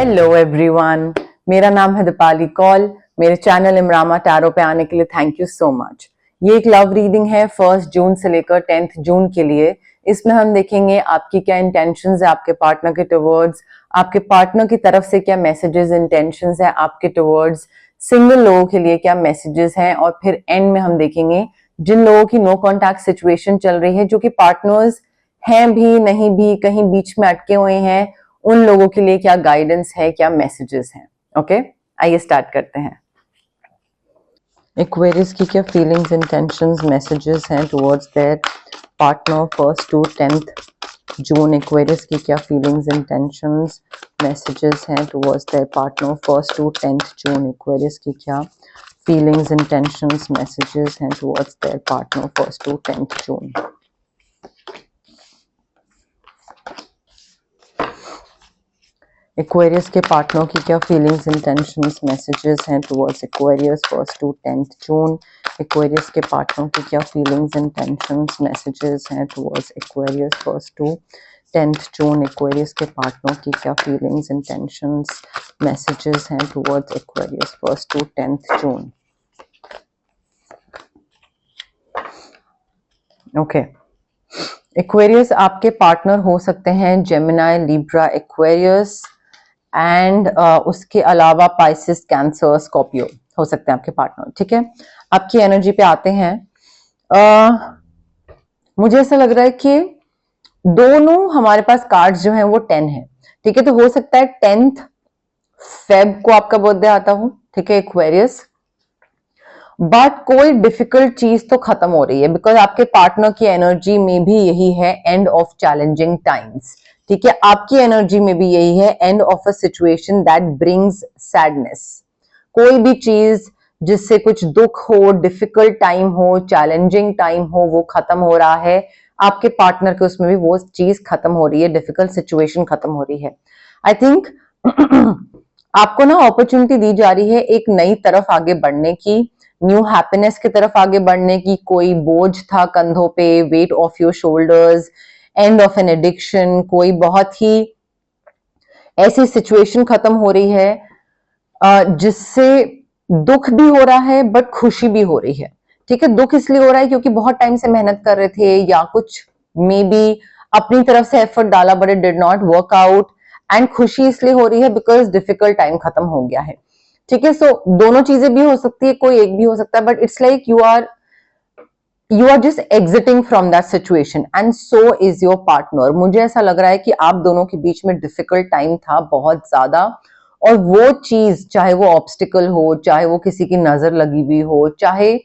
Hello everyone, मेरा नाम है दीपाली कौल। मेरे चैनल इमरामा टैरो पे आने के लिए थैंक यू सो मच। ये एक लव रीडिंग है 1 जून से लेकर 10 जून के लिए। इसमें हम देखेंगे आपकी क्या इंटेंशंस है आपके पार्टनर के टुवर्ड्स, आपके पार्टनर की तरफ से क्या मैसेजेस इंटेंशंस है आपके टुवर्ड्स, सिंगल लोगों के लिए क्या मैसेजेस हैं, और फिर एंड में हम देखेंगे जिन लोगों की नो कॉन्टैक्ट सिचुएशन चल रही है, जो कि पार्टनर्स हैं भी नहीं भी, कहीं बीच में अटके हुए हैं, उन लोगों के लिए क्या गाइडेंस है, क्या मैसेजेस हैं। ओके, आइए स्टार्ट करते हैं। एक्वेरियस की क्या फीलिंग्स, इंटेंशंस, मैसेजेस हैं towards their partner 1 to 10 June. Aquarius की क्या फीलिंग्स, इंटेंशंस, मैसेजेस हैं towards their partner 1 to 10 June. Aquarius की क्या फीलिंग्स, इंटेंशंस, मैसेजेस हैं towards their partner 1 to 10 June. Aquarius के पार्टनर की क्या फीलिंग्स, इंटेंशंस, मैसेजेस हैं towards Aquarius 1 to 10 June. Aquarius के पार्टनर की क्या फीलिंग्स, इंटेंशंस, मैसेजेस हैं towards Aquarius 1 to 10 June. Aquarius के पार्टनर की क्या फीलिंग्स, इंटेंशंस, मैसेजेस हैं towards Aquarius 1 to 10 June. Okay, Aquarius आपके पार्टनर हो सकते हैं जेमिनाई, लिब्रा, एक्वेरियस एंड उसके अलावा पाइसिस, कैंसर, स्कॉर्पियो हो सकते हैं आपके पार्टनर। ठीक है, आपकी एनर्जी पे आते हैं। मुझे ऐसा लग रहा है कि दोनों हमारे पास कार्ड्स जो हैं वो 10 है। ठीक है, तो हो सकता है 10 फेब को आपका बर्थडे आता हो। ठीक है एक्वेरियस, बट कोई डिफिकल्ट चीज तो खत्म हो रही है, बिकॉज आपके पार्टनर की एनर्जी में भी यही है एंड ऑफ चैलेंजिंग टाइम्स। ठीक है, आपकी एनर्जी में भी यही है end of a situation that brings sadness. कोई भी चीज जिससे कुछ दुख हो, डिफिकल्ट टाइम हो, चैलेंजिंग टाइम हो, वो खत्म हो रहा है। आपके पार्टनर के उसमें भी वो चीज खत्म हो रही है, डिफिकल्ट सिचुएशन खत्म हो रही है। आई थिंक आपको ना अपॉर्चुनिटी दी जा रही है एक नई तरफ आगे बढ़ने की, न्यू हैप्पीनेस की तरफ आगे बढ़ने की। कोई बोझ था कंधों पे, weight of your shoulders, end of an addiction, कोई बहुत ही ऐसी सिचुएशन खत्म हो रही है जिससे दुख भी हो रहा है बट खुशी भी हो रही है। ठीक है, दुख इसलिए हो रहा है क्योंकि बहुत टाइम से मेहनत कर रहे थे या कुछ मे बी अपनी तरफ से एफर्ट डाला but it did not work out, and खुशी इसलिए हो रही है बिकॉज डिफिकल्ट टाइम खत्म हो गया है। ठीक है, सो दोनों चीजें भी हो सकती है, कोई एक भी हो सकता है, but it's like you are just exiting from that situation and so is your partner. मुझे ऐसा लग रहा है कि आप दोनों के बीच में डिफिकल्ट टाइम था बहुत ज्यादा, और वो चीज, चाहे वो ऑब्स्टिकल हो, चाहे वो किसी की नजर लगी हुई हो, चाहे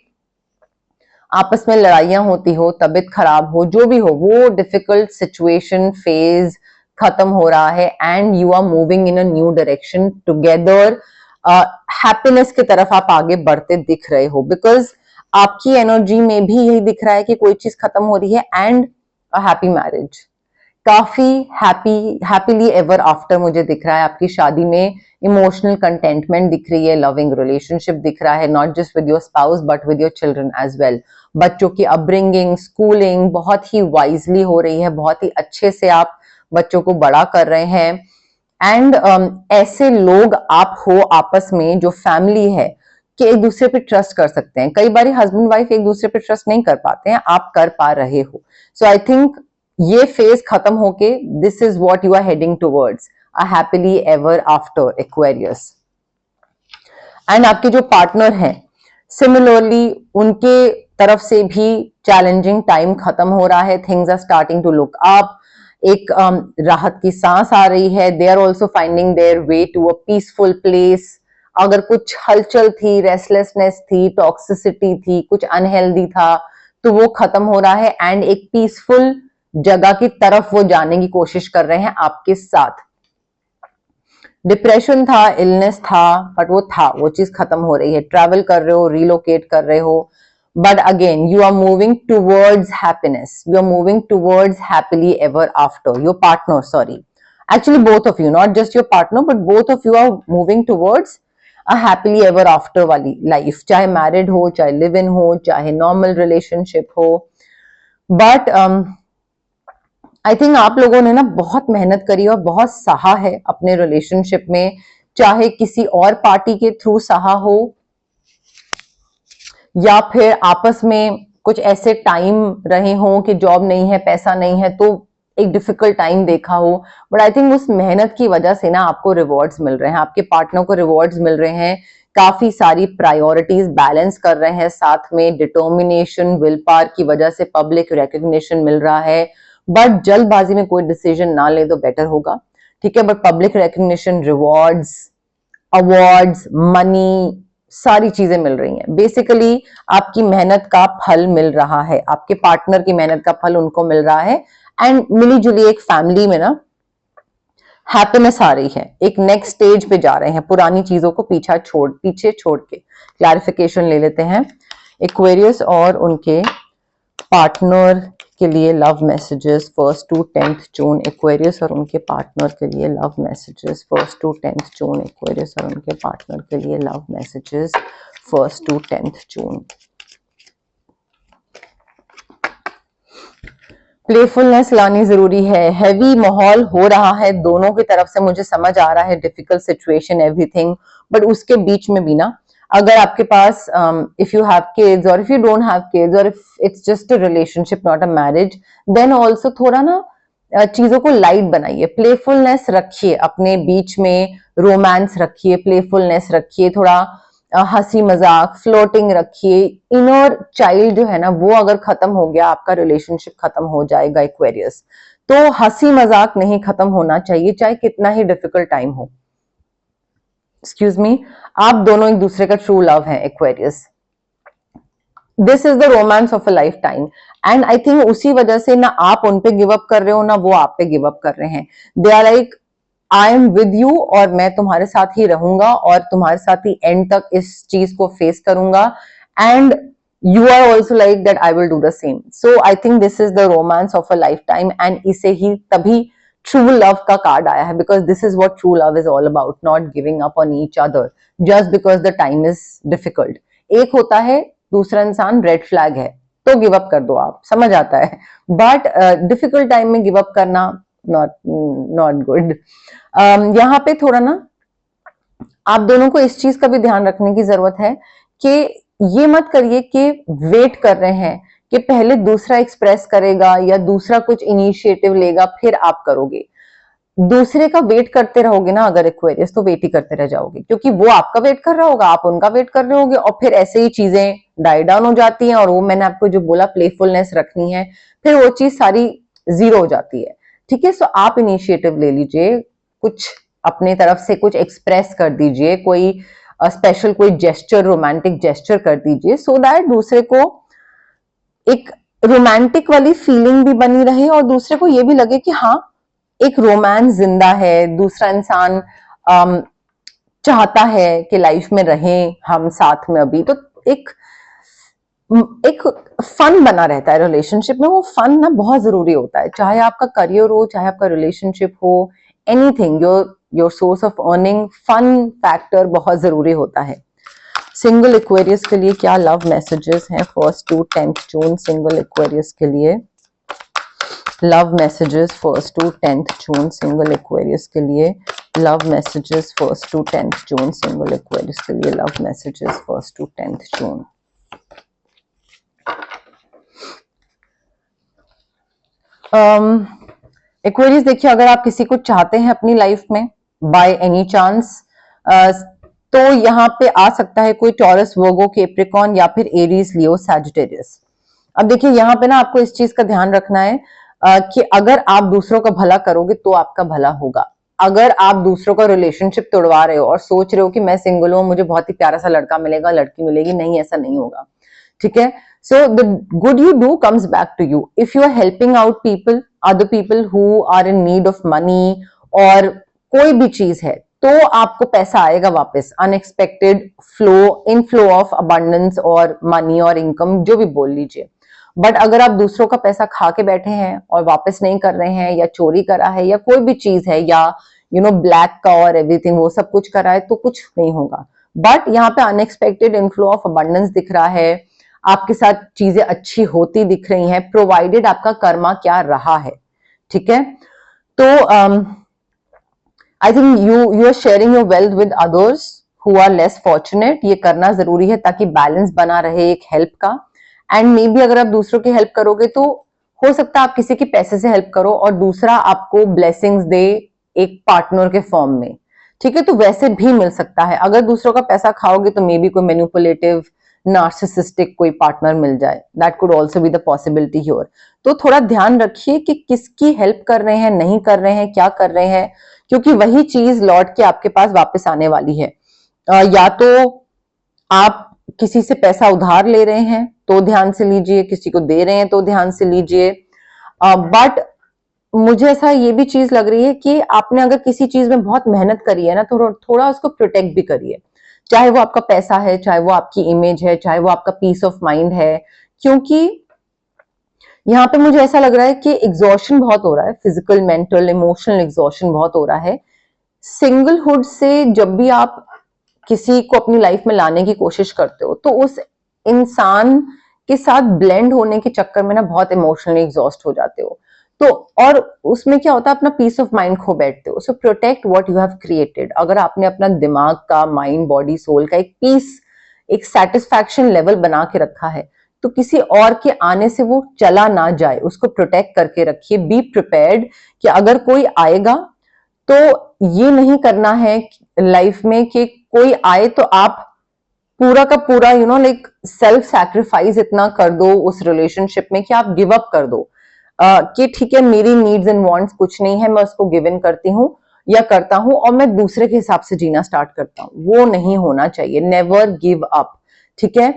आपस में लड़ाइयां होती हो, तबीयत खराब हो, जो भी हो, वो डिफिकल्ट सिचुएशन फेज खत्म हो रहा है and you are moving in a new direction together. Happiness की तरफ आप आगे बढ़ते दिख रहे हो, बिकॉज आपकी एनर्जी में भी यही दिख रहा है कि कोई चीज खत्म हो रही है एंड अ हैप्पी मैरिज, काफी हैप्पीली एवर आफ्टर मुझे दिख रहा है। आपकी शादी में इमोशनल कंटेंटमेंट दिख रही है, लविंग रिलेशनशिप दिख रहा है, not just with your spouse but with your children as well. बच्चों की अपब्रिंगिंग, स्कूलिंग बहुत ही वाइजली हो रही है, बहुत ही अच्छे से आप बच्चों को बड़ा कर रहे हैं। एंड ऐसे लोग आप हो आपस में जो फैमिली है कि एक दूसरे पे ट्रस्ट कर सकते हैं। कई बार हस्बैंड वाइफ एक दूसरे पे ट्रस्ट नहीं कर पाते हैं, आप कर पा रहे हो। सो आई थिंक ये फेज खत्म होके this is what you are heading towards, a happily ever after Aquarius. And आपके जो पार्टनर हैं सिमिलरली उनके तरफ से भी चैलेंजिंग टाइम खत्म हो रहा है, things are starting to look up, एक राहत की सांस आ रही है। They are also finding their way to a peaceful place. अगर कुछ हलचल थी, रेस्टलेसनेस थी, टॉक्सिसिटी थी, कुछ अनहेल्दी था, तो वो खत्म हो रहा है एंड एक पीसफुल जगह की तरफ वो जाने की कोशिश कर रहे हैं आपके साथ। डिप्रेशन था, इलनेस था, बट वो चीज खत्म हो रही है। ट्रैवल कर रहे हो, रिलोकेट कर रहे हो, but again you are moving towards happiness, you are moving towards happily ever after. Your partner, sorry, actually both of you, not just your partner but both of you are moving towards a happily ever after वाली life, चाहे married हो, चाहे live in हो, चाहे normal relationship हो। But I think आप लोगों ने ना बहुत मेहनत करी और बहुत सहा है अपने रिलेशनशिप में, चाहे किसी और पार्टी के थ्रू सहा हो या फिर आपस में कुछ ऐसे टाइम रहे हों कि जॉब नहीं है, पैसा नहीं है, तो एक डिफिकल्ट टाइम देखा हो, बट आई थिंक उस मेहनत की वजह से ना आपको रिवॉर्ड्स मिल रहे हैं, आपके पार्टनर को रिवॉर्ड्स मिल रहे हैं, काफी सारी प्रायोरिटीज बैलेंस कर रहे हैं, साथ में डिटर्मिनेशन, विल पावर की वजह से पब्लिक रिकग्निशन मिल रहा है, बट जल्दबाजी में कोई डिसीजन ना ले तो बेटर होगा, ठीक है। But public recognition, rewards, awards, money, सारी चीजें मिल रही हैं। बेसिकली आपकी मेहनत का फल मिल रहा है, आपके पार्टनर की मेहनत का फल उनको मिल रहा है, एंड मिली जुली एक फैमिली में ना हैप्पीनेस आ रही है, एक नेक्स्ट स्टेज पे जा रहे हैं, पुरानी चीजों को पीछे छोड़ के। क्लैरिफिकेशन ले लेते हैं एक्वेरियस और उनके पार्टनर के लिए love messages 1 to 10 June. Aquarius और उनके पार्टनर के लिए love messages 1 to 10 June. Aquarius और उनके पार्टनर के लिए love messages 1 to 10 June. Playfulness लानी जरूरी है, हैवी माहौल हो रहा है दोनों की तरफ से, मुझे समझ आ रहा है, डिफिकल्ट सिचुएशन एवरीथिंग, बट उसके बीच में भी ना अगर आपके पास इफ यू हैव किड्स और if you don't have kids और if it's just a relationship not a marriage, then also थोड़ा ना चीजों को लाइट बनाइए, प्लेफुलनेस रखिए अपने बीच में, रोमांस रखिए, प्लेफुलनेस रखिए, थोड़ा हंसी मजाक, फ्लोटिंग रखिए। इनर चाइल्ड जो है ना वो अगर खत्म हो गया, आपका रिलेशनशिप खत्म हो जाएगा एक्वेरियस। तो हंसी मजाक नहीं खत्म होना चाहिए, चाहे कितना ही डिफिकल्ट टाइम हो। एक्सक्यूज मी, आप दोनों एक दूसरे का ट्रू लव है Aquarius. This is the romance of a lifetime, and I think उसी वजह से ना आप उन पे गिव अप कर रहे हो ना वो आप पे गिव अप कर रहे हैं। They are like I am with you और मैं तुम्हारे साथ ही रहूंगा और तुम्हारे साथ ही एंड तक इस चीज को फेस करूंगा, and you are also like that I will do the same. So I think this is the romance of a lifetime, and इसे ही तभी ट्रू लव का कार्ड आया है, because this is what true love is all about, not giving up on each other just because the time is difficult. एक होता है दूसरा इंसान रेड फ्लैग है तो गिव अप कर दो, आप समझ आता है, बट डिफिकल्ट टाइम में गिव अप करना नॉट गुड। यहाँ पे थोड़ा ना आप दोनों को इस चीज का भी ध्यान रखने की जरूरत है कि ये मत करिए कि वेट कर रहे हैं कि पहले दूसरा एक्सप्रेस करेगा या दूसरा कुछ इनिशिएटिव लेगा फिर आप करोगे। दूसरे का वेट करते रहोगे ना अगर एक्वेरियस, तो वेट ही करते रह जाओगे, क्योंकि वो आपका वेट कर रहा होगा, आप उनका वेट कर रहे होगे, और फिर ऐसे ही चीजें डाई डाउन हो जाती हैं, और वो मैंने आपको जो बोला प्लेफुलनेस रखनी है, फिर वो चीज सारी जीरो हो जाती है। ठीक है, सो आप इनिशिएटिव ले लीजिए, कुछ अपने तरफ से कुछ एक्सप्रेस कर दीजिए, कोई स्पेशल कोई जेस्चर, रोमांटिक जेस्चर कर दीजिए, सो दैट दूसरे को एक रोमांटिक वाली फीलिंग भी बनी रहे और दूसरे को ये भी लगे कि हाँ एक रोमांस जिंदा है, दूसरा इंसान चाहता है कि लाइफ में रहें हम साथ में अभी, तो एक फन बना रहता है रिलेशनशिप में। वो फन ना बहुत जरूरी होता है, चाहे आपका करियर हो, चाहे आपका रिलेशनशिप हो, anything, your source of earning, fun factor बहुत जरूरी होता है। सिंगल एक्वेरियस के लिए क्या लव मैसेजेस हैं 1 to 10 जून? सिंगल एक्वेरियस के लिए love messages 1 to 10 June. Single Aquarius के लिए love messages 1 to 10 June. Single Aquarius के लिए love messages 1 to 10 June. Aquarius देखिए, अगर आप किसी को चाहते हैं अपनी लाइफ में बाय एनी चांस, तो यहाँ पे आ सकता है कोई टॉरस, वर्गो, कैप्रिकॉर्न या फिर एरीज, लियो, सैजिटेरियस। अब देखिए यहाँ पे ना आपको इस चीज का ध्यान रखना है कि अगर आप दूसरों का भला करोगे तो आपका भला होगा। अगर आप दूसरों का रिलेशनशिप तोड़वा रहे हो और सोच रहे हो कि मैं सिंगल हूं, मुझे बहुत ही प्यारा सा लड़का मिलेगा, लड़की मिलेगी, नहीं, ऐसा नहीं होगा। ठीक है, so the good you do comes back to you. If you are helping out people, other people who are in need of money और कोई भी चीज है, तो आपको पैसा आएगा वापस, unexpected flow, inflow of abundance और मनी और इनकम, जो भी बोल लीजिए। बट अगर आप दूसरों का पैसा खा के बैठे हैं और वापस नहीं कर रहे हैं, या चोरी करा है, या कोई भी चीज है, या ब्लैक का और एवरीथिंग, वो सब कुछ करा है, तो कुछ नहीं होगा। बट यहाँ पे अनएक्सपेक्टेड इनफ्लो ऑफ अबंडेंस दिख रहा है, आपके साथ चीजें अच्छी होती दिख रही हैं, प्रोवाइडेड आपका कर्मा क्या रहा है। ठीक है। तो I think you are sharing your wealth with others who are less fortunate. ये करना जरूरी है ताकि बैलेंस बना रहे एक हेल्प का। एंड मे बी अगर आप दूसरों की हेल्प करोगे तो हो सकता है आप किसी के पैसे से हेल्प करो और दूसरा आपको ब्लेसिंग्स दे एक पार्टनर के फॉर्म में, ठीक है। तो वैसे भी मिल सकता है। अगर दूसरों का पैसा खाओगे तो मे बी कोई मैनिपुलेटिव नार्सिसिस्टिक कोई पार्टनर मिल जाए, that could also be the possibility here. तो थोड़ा ध्यान रखिए कि किसकी हेल्प कर रहे हैं, नहीं कर रहे हैं, क्या कर रहे हैं, क्योंकि वही चीज लौट के आपके पास वापस आने वाली है। या तो आप किसी से पैसा उधार ले रहे हैं तो ध्यान से लीजिए, किसी को दे रहे हैं तो ध्यान से लीजिए। बट मुझे ऐसा ये भी चीज लग रही है कि आपने अगर किसी चीज में बहुत मेहनत करी है ना, तो थोड़ा उसको प्रोटेक्ट भी करिए, चाहे वो आपका पैसा है, चाहे वो आपकी इमेज है, चाहे वो आपका पीस ऑफ माइंड है। क्योंकि यहाँ पे मुझे ऐसा लग रहा है कि एग्जॉशन बहुत हो रहा है, फिजिकल, मेंटल, इमोशनल एग्जॉशन बहुत हो रहा है। सिंगलहुड से जब भी आप किसी को अपनी लाइफ में लाने की कोशिश करते हो तो उस इंसान के साथ ब्लेंड होने के चक्कर में ना बहुत इमोशनली एग्जॉस्ट हो जाते हो। तो और उसमें क्या होता है, अपना पीस ऑफ माइंड खो बैठते हो। So protect what you have created. अगर आपने अपना दिमाग का, माइंड, बॉडी, सोल का एक पीस, एक सेटिस्फैक्शन लेवल बना के रखा है, तो किसी और के आने से वो चला ना जाए, उसको प्रोटेक्ट करके रखिए। बी प्रिपेयर्ड कि अगर कोई आएगा तो ये नहीं करना है लाइफ में कि कोई आए तो आप पूरा का पूरा लाइक सेल्फ सैक्रिफाइस इतना कर दो उस रिलेशनशिप में कि आप गिव अप कर दो कि ठीक है, मेरी नीड्स एंड वांट्स कुछ नहीं है, मैं उसको गिव इन करती हूँ या करता हूं और मैं दूसरे के हिसाब से जीना स्टार्ट करता हूं। वो नहीं होना चाहिए। नेवर गिव अप, ठीक है।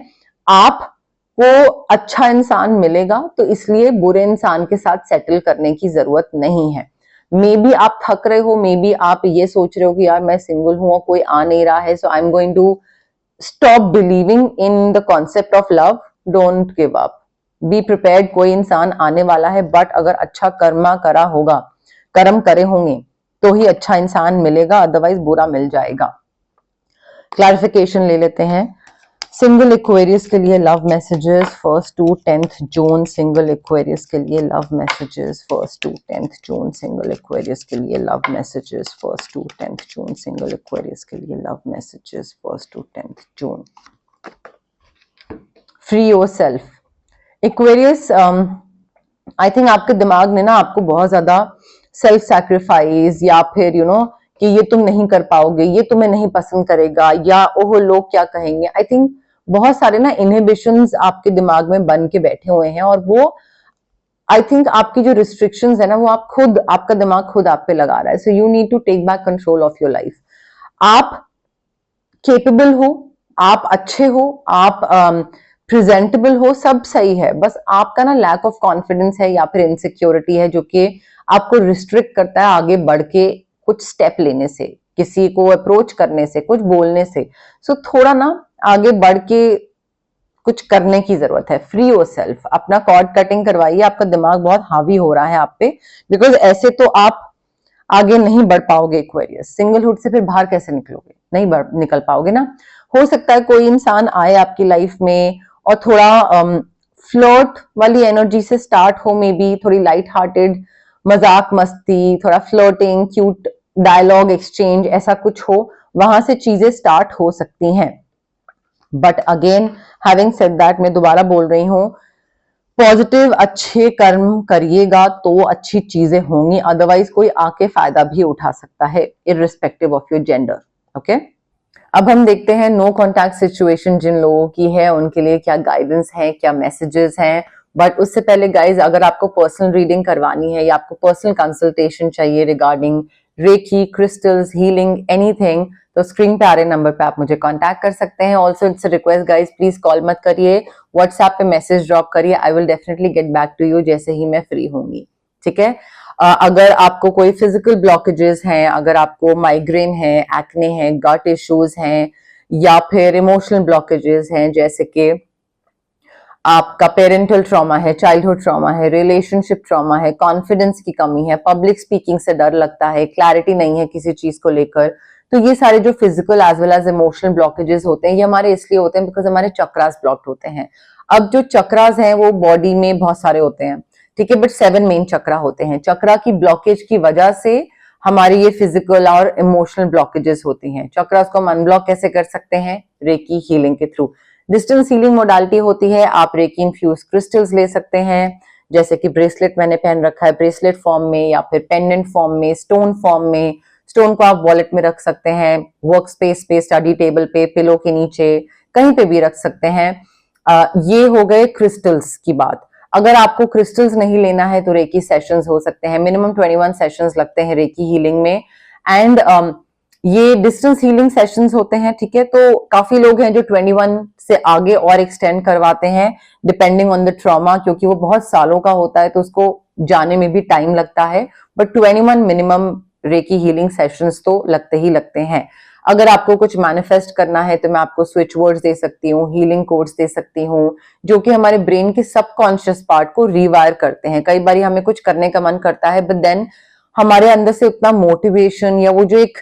आपको अच्छा इंसान मिलेगा तो इसलिए बुरे इंसान के साथ सेटल करने की जरूरत नहीं है। मे बी आप थक रहे हो, मे बी आप ये सोच रहे हो कि यार मैं सिंगल हूं और कोई आ नहीं रहा है, so I am going to stop believing in the concept of love. Don't give up, be prepared, कोई इंसान आने वाला है। बट अगर अच्छा कर्म करे होंगे तो ही अच्छा इंसान मिलेगा, अदरवाइज बुरा मिल जाएगा। क्लैरिफिकेशन ले लेते हैं। सिंगल एक्वेरियस के लिए love messages 1st to 10th June. Single Aquarius के लिए love messages 1st to 10th June. Single Aquarius के लिए love messages 1st to 10th June. Single Aquarius के लिए love messages 1st to 10th June. Free yourself Aquarius. I think आपके दिमाग ने ना आपको बहुत ज्यादा सेल्फ सैक्रिफाइस या फिर कि ये तुम नहीं कर पाओगे, ये तुम्हें नहीं पसंद करेगा, या ओह लोग क्या कहेंगे। आई थिंक बहुत सारे ना इनहिबिशंस आपके दिमाग में बन के बैठे हुए हैं और वो आई थिंक आपकी जो रिस्ट्रिक्शंस है ना वो आपका दिमाग खुद आप पे लगा रहा है। So you need to take back control of your life. आप केपेबल हो, आप अच्छे हो, आप प्रेजेंटेबल हो, सब सही है। बस आपका ना लैक ऑफ कॉन्फिडेंस है या फिर इनसिक्योरिटी है जो कि आपको रिस्ट्रिक्ट करता है आगे बढ़ के कुछ स्टेप लेने से, किसी को अप्रोच करने से, कुछ बोलने से। सो थोड़ा ना आगे बढ़ के कुछ करने की जरूरत है। फ्री योरसेल्फ, अपना कॉर्ड कटिंग करवाइए। आपका दिमाग बहुत हावी हो रहा है आप पे, बिकॉज ऐसे तो आप आगे नहीं बढ़ पाओगे। एक्वेरियस सिंगलहुड से फिर बाहर कैसे निकलोगे, नहीं निकल पाओगे ना। हो सकता है कोई इंसान आए आपकी लाइफ में और थोड़ा फ्लर्ट वाली एनर्जी से स्टार्ट हो, मे बी थोड़ी लाइट हार्टेड मजाक मस्ती, थोड़ा फ्लर्टिंग, क्यूट डायलॉग एक्सचेंज, ऐसा कुछ हो, वहां से चीजें स्टार्ट हो सकती हैं। But again having said that, मैं दोबारा बोल रही हूं, पॉजिटिव अच्छे कर्म करिएगा तो अच्छी चीजें होंगी, अदरवाइज कोई आके फायदा भी उठा सकता है irrespective of your gender. Okay, अब हम देखते हैं नो कॉन्टैक्ट सिचुएशन जिन लोगों की है उनके लिए क्या गाइडेंस है, क्या मैसेजेस हैं। बट उससे पहले गाइज, अगर आपको पर्सनल रीडिंग करवानी है या आपको पर्सनल कंसल्टेशन चाहिए regarding reiki, crystals, healing, anything, तो स्क्रीन पे आ रहे नंबर पे आप मुझे कांटेक्ट कर सकते हैं। Also it's request guys, please call मत करिए, व्हाट्सएप पे मैसेज ड्रॉप करिए। I will definitely get back to you जैसे ही मैं फ्री होंगी, ठीक है। अगर आपको कोई फिजिकल ब्लॉकेजेस हैं, अगर आपको माइग्रेन है, एक्ने है, गट इश्यूज हैं, या फिर इमोशनल ब्लॉकेजेस हैं जैसे कि आपका पेरेंटल ट्रॉमा है, चाइल्डहुड ट्रॉमा है, रिलेशनशिप ट्रॉमा है, कॉन्फिडेंस की कमी है, पब्लिक स्पीकिंग से डर लगता है, क्लैरिटी नहीं है किसी चीज को लेकर, तो ये सारे जो physical as well as emotional blockages होते हैं ये हमारे इसलिए होते हैं बिकॉज हमारे चक्रास ब्लॉक्ड होते हैं। अब जो चक्रास हैं वो बॉडी में बहुत सारे होते हैं, ठीक है, बट 7 मेन चक्रा होते हैं। चक्रा की ब्लॉकेज की वजह से हमारी ये फिजिकल और इमोशनल ब्लॉकेजेस होती हैं। चक्रास को हम अनब्लॉक कैसे कर सकते हैं? रेकी हीलिंग के थ्रू। डिस्टेंस हीलिंग मोडालिटी होती है, आप रेकी इन्फ्यूज क्रिस्टल्स ले सकते हैं, जैसे कि ब्रेसलेट मैंने पहन रखा है, ब्रेसलेट फॉर्म में या फिर पेंडेंट फॉर्म में, स्टोन फॉर्म में। स्टोन को आप वॉलेट में रख सकते हैं, वर्क स्पेस पे, स्टडी टेबल पे, पिलो के नीचे, कहीं पे भी रख सकते हैं। ये हो गए क्रिस्टल्स की बात। अगर आपको क्रिस्टल्स नहीं लेना है तो रेकी सेशंस हो सकते हैं। मिनिमम 21 सेशंस लगते हैं रेकी हीलिंग में। एंड ये डिस्टेंस हीलिंग सेशंस होते हैं, ठीक है। तो काफी लोग हैं जो 21 से आगे और एक्सटेंड करवाते हैं डिपेंडिंग ऑन द ट्रॉमा, क्योंकि वो बहुत सालों का होता है तो उसको जाने में भी टाइम लगता है। But 21 minimum recce healing sessions तो लगते ही लगते हैं। अगर आपको कुछ मैनिफेस्ट करना है तो मैं आपको स्विच वर्ड्स दे सकती हूँ, हीलिंग कोड्स दे सकती हूँ, जो कि हमारे ब्रेन के सबकॉन्शियस पार्ट को रीवायर करते हैं। कई बार हमें कुछ करने का मन करता है बट देन हमारे अंदर से उतना मोटिवेशन या वो जो एक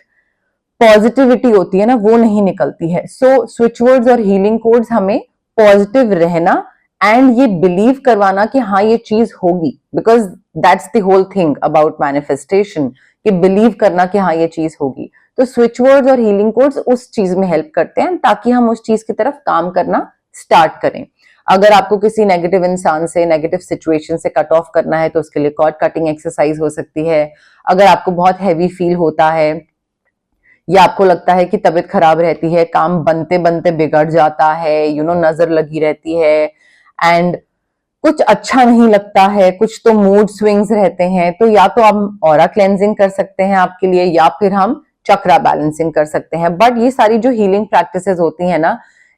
पॉजिटिविटी होती है ना, वो नहीं निकलती है। सो स्विच वर्ड्स और हीलिंग कोड्स हमें पॉजिटिव रहना एंड ये बिलीव करवाना कि हाँ ये चीज होगी, because that's the whole thing about manifestation, कि बिलीव करना कि हाँ ये चीज होगी। तो स्विच वर्ड्स और हीलिंग कोड्स उस चीज में हेल्प करते हैं ताकि हम उस चीज की तरफ काम करना स्टार्ट करें। अगर आपको किसी नेगेटिव इंसान से, नेगेटिव सिचुएशन से कट ऑफ करना है तो उसके लिए कॉर्ड कटिंग एक्सरसाइज हो सकती है। अगर आपको बहुत हैवी फील होता है या आपको लगता है कि तबीयत खराब रहती है, काम बनते बनते बिगड़ जाता है, नजर लगी रहती है एंड कुछ अच्छा नहीं लगता है, कुछ तो मूड स्विंग्स रहते हैं, तो या तो हम ऑरा क्लेंजिंग कर सकते हैं आपके लिए, या फिर हम चक्रा बैलेंसिंग कर सकते हैं। बट ये सारी जो हीलिंग प्रैक्टिसेस होती है ना,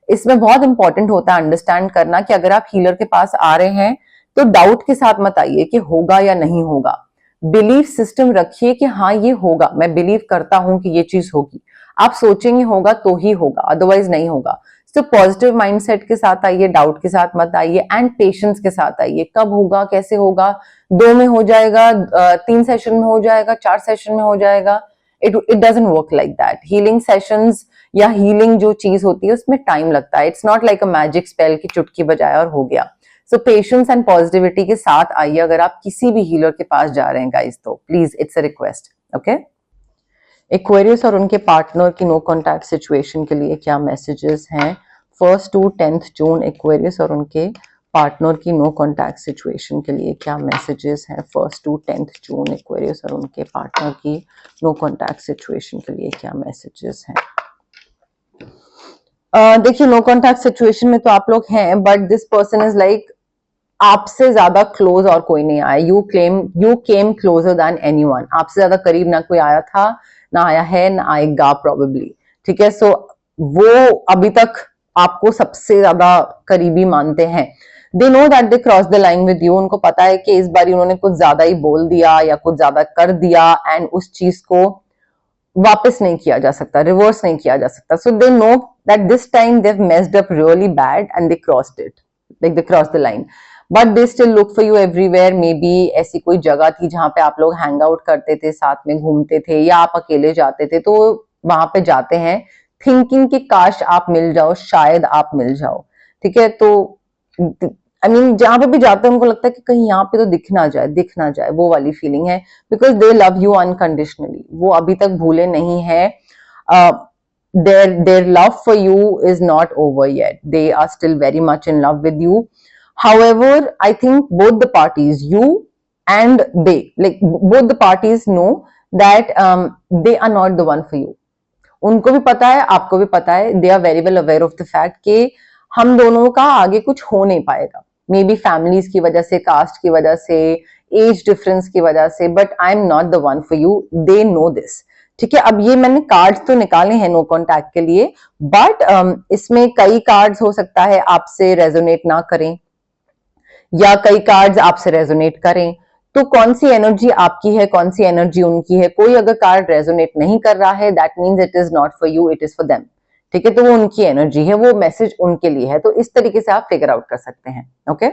इसमें बहुत इंपॉर्टेंट होता है अंडरस्टैंड करना कि अगर आप हीलर के पास आ रहे हैं तो डाउट के साथ मत आइए कि होगा या नहीं होगा। बिलीफ सिस्टम रखिए कि हाँ ये होगा, मैं बिलीव करता हूं कि ये चीज होगी। आप सोचेंगे होगा तो ही होगा, अदरवाइज नहीं होगा। तो पॉजिटिव माइंडसेट के साथ आइए, डाउट के साथ मत आइए एंड पेशेंस के साथ आइए। कब होगा, कैसे होगा, 2 में हो जाएगा, 3 सेशन में हो जाएगा, 4 सेशन में हो जाएगा, it doesn't work like that. Healing sessions या हीलिंग जो चीज होती है उसमें टाइम लगता है। It's not like a magic spell की चुटकी बजाया और हो गया। सो पेशेंस एंड पॉजिटिविटी के साथ आइए अगर आप किसी भी हीलर के पास जा रहे हैं गाइस, तो please, it's a request, okay. Aquarius और उनके पार्टनर की नो कॉन्टैक्ट सिचुएशन के लिए क्या मैसेजेस हैं 1 to 10 जून? एक्वेरियस और उनके पार्टनर की नो कॉन्टैक्ट सिचुएशन के लिए क्या मैसेजेस हैं 1 to 10 जून? एक्वेरियस और उनके पार्टनर की नो कॉन्टैक्ट सिचुएशन के लिए क्या मैसेजेस हैं? देखिए, नो कॉन्टैक्ट सिचुएशन में तो आप लोग हैं, but this person is like आपसे ज्यादा क्लोज और कोई नहीं आया। You came closure than anyone. आपसे ज्यादा करीब ना कोई आया था, ना आया है, ना आएगा प्रोबेबली, ठीक है। सो वो अभी तक आपको सबसे ज्यादा करीबी मानते हैं। दे know that they cross the line with you. उनको पता है कि इस बार उन्होंने कुछ ज्यादा ही बोल दिया या कुछ ज्यादा कर दिया एंड उस चीज को वापस नहीं किया जा सकता, रिवर्स नहीं किया जा सकता। So they know that this time they have messed up really bad and they crossed it, like they cross the line, but they still look for you everywhere. Maybe ऐसी कोई जगह थी जहां पे आप लोग हैंग आउट करते थे, साथ में घूमते थे, या आप अकेले जाते थे, तो वहां पे जाते हैं थिंकिंग कि काश आप मिल जाओ, शायद आप मिल जाओ, ठीक है। तो आई मीन जहां पे भी जाते हैं उनको लगता है कि कहीं यहाँ पे तो दिख ना जाए, वो वाली फीलिंग है, because they love you unconditionally. वो अभी तक भूले नहीं है। their love for you is not over yet. They are still very much in love with you. However, I think both the parties, you and they, like both the parties know that they are not the one for you. उनको भी पता है, आपको भी पता है। They are very well aware of the fact कि हम दोनों का आगे कुछ हो नहीं पाएगा। मे बी फैमिलीज की वजह से, कास्ट की वजह से, एज डिफरेंस की वजह से, but I am not the one for you. They know this, ठीक है। अब ये मैंने कार्ड्स तो निकाले हैं नो कॉन्टैक्ट के लिए, बट इसमें कई कार्ड्स हो सकता है आपसे रेजोनेट ना करें या कई कार्ड्स आपसे रेजोनेट करें। तो कौन सी एनर्जी आपकी है, कौन सी एनर्जी उनकी है? कोई अगर कार्ड रेजोनेट नहीं कर रहा है, that means it is not for you, it is for them, ठीक है। तो वो उनकी एनर्जी है, वो मैसेज उनके लिए है। तो इस तरीके से आप फिगर आउट कर सकते हैं, ओके।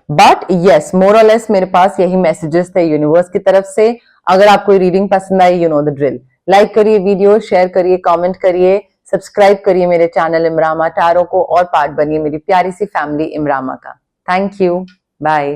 बट यस, मोर और लेस मेरे पास यही मैसेजेस थे यूनिवर्स की तरफ से। अगर आपको रीडिंग पसंद आई, you know the drill. Like करिए वीडियो, शेयर करिए, कमेंट करिए, सब्सक्राइब करिए मेरे चैनल इमरामा टैरो को और पार्ट बनिए मेरी प्यारी सी फैमिली इमरामा का। Thank you, bye.